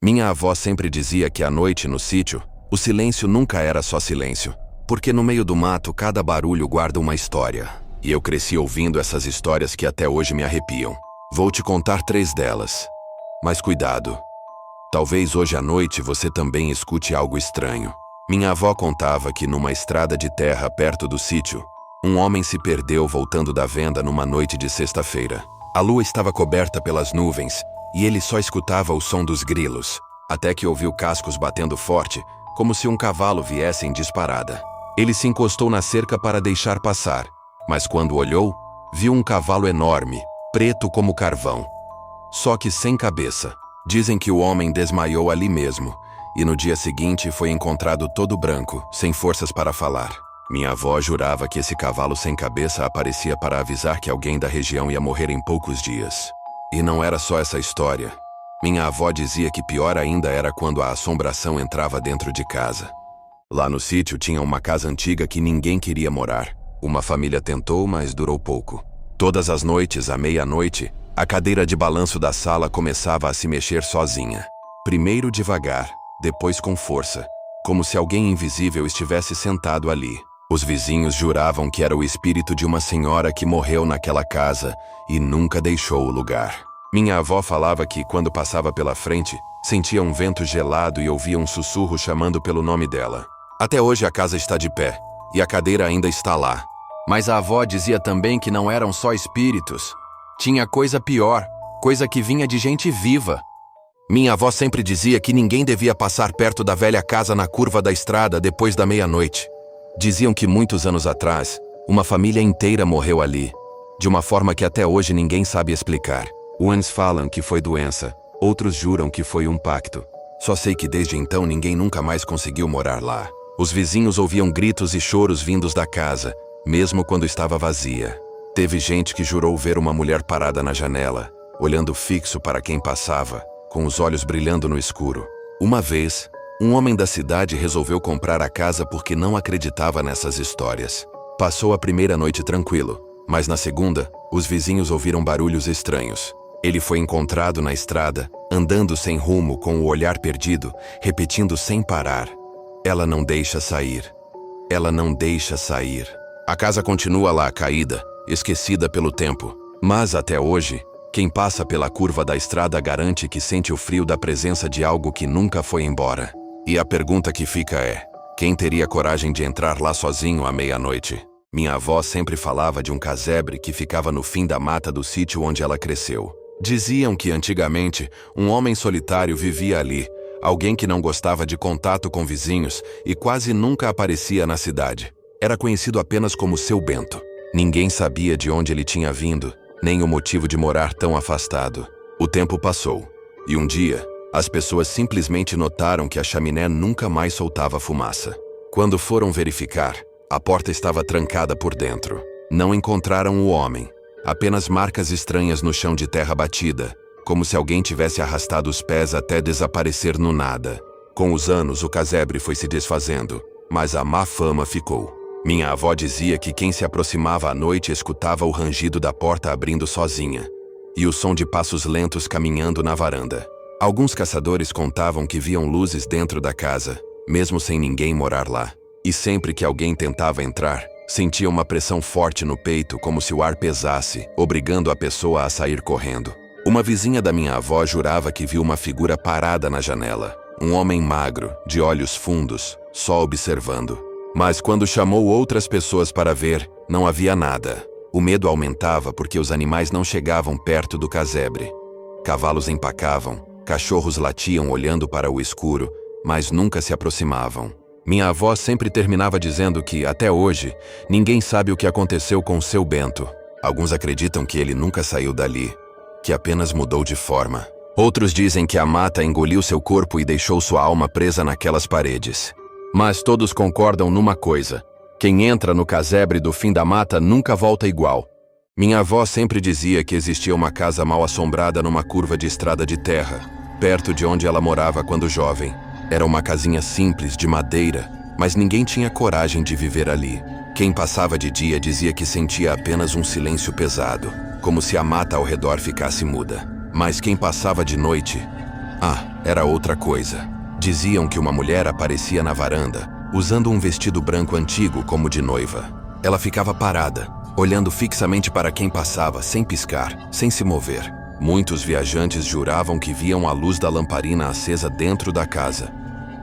Minha avó sempre dizia que à noite no sítio, o silêncio nunca era só silêncio, porque no meio do mato cada barulho guarda uma história. E eu cresci ouvindo essas histórias que até hoje me arrepiam. Vou te contar 3 delas. Mas cuidado. Talvez hoje à noite você também escute algo estranho. Minha avó contava que numa estrada de terra perto do sítio, um homem se perdeu voltando da venda numa noite de sexta-feira. A lua estava coberta pelas nuvens e ele só escutava o som dos grilos, até que ouviu cascos batendo forte, como se um cavalo viesse em disparada. Ele se encostou na cerca para deixar passar, mas quando olhou, viu um cavalo enorme, preto como carvão. Só que sem cabeça. Dizem que o homem desmaiou ali mesmo, e no dia seguinte foi encontrado todo branco, sem forças para falar. Minha avó jurava que esse cavalo sem cabeça aparecia para avisar que alguém da região ia morrer em poucos dias. E não era só essa história. Minha avó dizia que pior ainda era quando a assombração entrava dentro de casa. Lá no sítio tinha uma casa antiga que ninguém queria morar. Uma família tentou, mas durou pouco. Todas as noites, à meia-noite, a cadeira de balanço da sala começava a se mexer sozinha. Primeiro devagar, depois com força, como se alguém invisível estivesse sentado ali. Os vizinhos juravam que era o espírito de uma senhora que morreu naquela casa e nunca deixou o lugar. Minha avó falava que, quando passava pela frente, sentia um vento gelado e ouvia um sussurro chamando pelo nome dela. Até hoje a casa está de pé, e a cadeira ainda está lá. Mas a avó dizia também que não eram só espíritos. Tinha coisa pior, coisa que vinha de gente viva. Minha avó sempre dizia que ninguém devia passar perto da velha casa na curva da estrada depois da meia-noite. Diziam que muitos anos atrás, uma família inteira morreu ali, de uma forma que até hoje ninguém sabe explicar. Uns falam que foi doença, outros juram que foi um pacto. Só sei que desde então ninguém nunca mais conseguiu morar lá. Os vizinhos ouviam gritos e choros vindos da casa, mesmo quando estava vazia. Teve gente que jurou ver uma mulher parada na janela, olhando fixo para quem passava, com os olhos brilhando no escuro. Uma vez, um homem da cidade resolveu comprar a casa porque não acreditava nessas histórias. Passou a primeira noite tranquilo, mas na segunda, os vizinhos ouviram barulhos estranhos. Ele foi encontrado na estrada, andando sem rumo, com o olhar perdido, repetindo sem parar: "Ela não deixa sair. Ela não deixa sair." A casa continua lá caída, esquecida pelo tempo. Mas até hoje, quem passa pela curva da estrada garante que sente o frio da presença de algo que nunca foi embora. E a pergunta que fica é: quem teria coragem de entrar lá sozinho à meia-noite? Minha avó sempre falava de um casebre que ficava no fim da mata do sítio onde ela cresceu. Diziam que antigamente um homem solitário vivia ali, alguém que não gostava de contato com vizinhos e quase nunca aparecia na cidade. Era conhecido apenas como Seu Bento. Ninguém sabia de onde ele tinha vindo, nem o motivo de morar tão afastado. O tempo passou, e um dia, as pessoas simplesmente notaram que a chaminé nunca mais soltava fumaça. Quando foram verificar, a porta estava trancada por dentro. Não encontraram o homem, apenas marcas estranhas no chão de terra batida, como se alguém tivesse arrastado os pés até desaparecer no nada. Com os anos, o casebre foi se desfazendo, mas a má fama ficou. Minha avó dizia que quem se aproximava à noite escutava o rangido da porta abrindo sozinha, e o som de passos lentos caminhando na varanda. Alguns caçadores contavam que viam luzes dentro da casa, mesmo sem ninguém morar lá. E sempre que alguém tentava entrar, sentia uma pressão forte no peito, como se o ar pesasse, obrigando a pessoa a sair correndo. Uma vizinha da minha avó jurava que viu uma figura parada na janela. Um homem magro, de olhos fundos, só observando. Mas quando chamou outras pessoas para ver, não havia nada. O medo aumentava porque os animais não chegavam perto do casebre. Cavalos empacavam, cachorros latiam olhando para o escuro, mas nunca se aproximavam. Minha avó sempre terminava dizendo que, até hoje, ninguém sabe o que aconteceu com Seu Bento. Alguns acreditam que ele nunca saiu dali, que apenas mudou de forma. Outros dizem que a mata engoliu seu corpo e deixou sua alma presa naquelas paredes. Mas todos concordam numa coisa: quem entra no casebre do fim da mata nunca volta igual. Minha avó sempre dizia que existia uma casa mal-assombrada numa curva de estrada de terra, perto de onde ela morava quando jovem. Era uma casinha simples, de madeira, mas ninguém tinha coragem de viver ali. Quem passava de dia dizia que sentia apenas um silêncio pesado, como se a mata ao redor ficasse muda. Mas quem passava de noite... era outra coisa. Diziam que uma mulher aparecia na varanda, usando um vestido branco antigo como de noiva. Ela ficava parada, olhando fixamente para quem passava, sem piscar, sem se mover. Muitos viajantes juravam que viam a luz da lamparina acesa dentro da casa.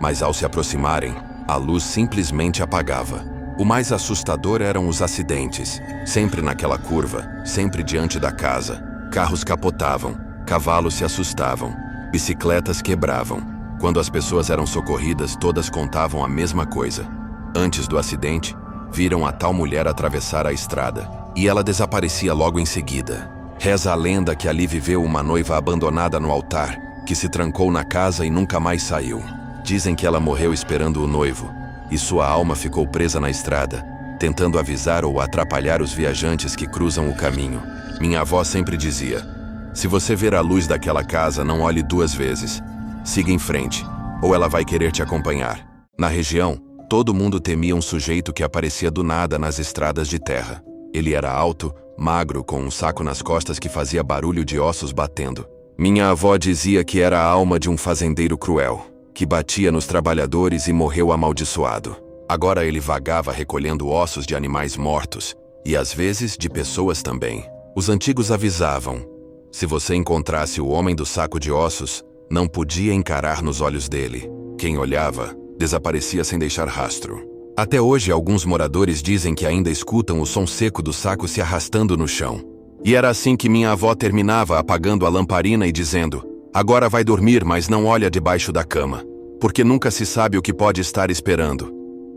Mas ao se aproximarem, a luz simplesmente apagava. O mais assustador eram os acidentes. Sempre naquela curva, sempre diante da casa. Carros capotavam, cavalos se assustavam, bicicletas quebravam. Quando as pessoas eram socorridas, todas contavam a mesma coisa. Antes do acidente, viram a tal mulher atravessar a estrada, e ela desaparecia logo em seguida. Reza a lenda que ali viveu uma noiva abandonada no altar, que se trancou na casa e nunca mais saiu. Dizem que ela morreu esperando o noivo, e sua alma ficou presa na estrada, tentando avisar ou atrapalhar os viajantes que cruzam o caminho. Minha avó sempre dizia: se você ver a luz daquela casa, não olhe duas vezes. Siga em frente, ou ela vai querer te acompanhar. Na região, todo mundo temia um sujeito que aparecia do nada nas estradas de terra. Ele era alto, magro, com um saco nas costas que fazia barulho de ossos batendo. Minha avó dizia que era a alma de um fazendeiro cruel, que batia nos trabalhadores e morreu amaldiçoado. Agora ele vagava recolhendo ossos de animais mortos, e às vezes de pessoas também. Os antigos avisavam: se você encontrasse o homem do saco de ossos, não podia encarar nos olhos dele. Quem olhava, desaparecia sem deixar rastro. Até hoje, alguns moradores dizem que ainda escutam o som seco do saco se arrastando no chão. E era assim que minha avó terminava, apagando a lamparina e dizendo: agora vai dormir, mas não olha debaixo da cama, porque nunca se sabe o que pode estar esperando.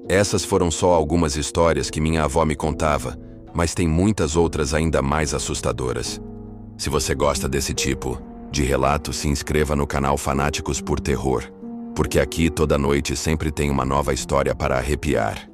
Essas foram só algumas histórias que minha avó me contava, mas tem muitas outras ainda mais assustadoras. Se você gosta desse tipo de relato, se inscreva no canal Fanáticos por Terror, porque aqui toda noite sempre tem uma nova história para arrepiar.